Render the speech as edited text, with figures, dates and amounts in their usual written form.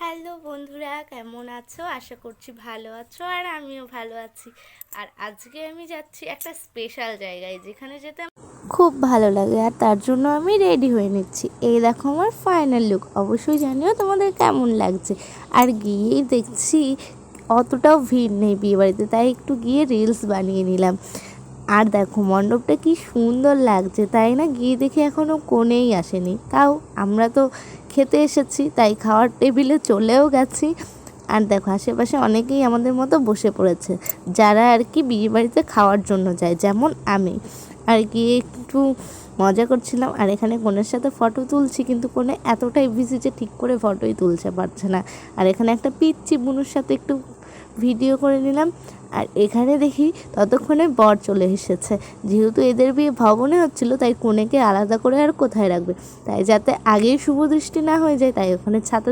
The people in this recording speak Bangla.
হ্যালো বন্ধুরা, কেমন আছো? আশা করছি ভালো আছো আর আমিও ভালো আছি। আর আজকে আমি যাচ্ছি একটা স্পেশাল জায়গায়, যেখানে যেতে খুব ভালো লাগে, আর তার জন্য আমি রেডি হয়ে নিচ্ছি। এই দেখো আমার ফাইনাল লুক। অবশ্যই জানিও তোমাদের কেমন লাগছে। আর গিয়েই দেখছি অতটাও ভিড় নেই বিয়েবাড়িতে, তাই একটু গিয়ে রিলস বানিয়ে নিলাম। আর দেখো মণ্ডপটা কি সুন্দর লাগছে, তাই না? গিয়ে দেখে এখনও কোণেই আসেনি, তাও আমরা তো খেতে এসেছি, তাই খাওয়ার টেবিলে চলেও গেছি। আর দেখো আশেপাশে অনেকেই আমাদের মতো বসে পড়েছে, যারা আর কি বিয়েবাড়িতে খাওয়ার জন্য যায়, যেমন আমি। আর গিয়ে একটু মজা করছিলাম, আর এখানে কনের সাথে ফটো তুলছি, কিন্তু কনে এতটাই বিজি যে ঠিক করে ফটোই তুলতে পারছে না। আর এখানে একটা পিচ্চি বুনুর সাথে একটু ভিডিও করে নিলাম। আর এখানে দেখি ততক্ষণে বর চলে এসেছে। যেহেতু এদের বিয়ে ভবনে হচ্ছিল, তাই কনেকে আলাদা করে আর কোথায় রাখবে, তাই যাতে আগেই শুভ দৃষ্টি না হয়ে যায়, তাই ওখানে ছাতা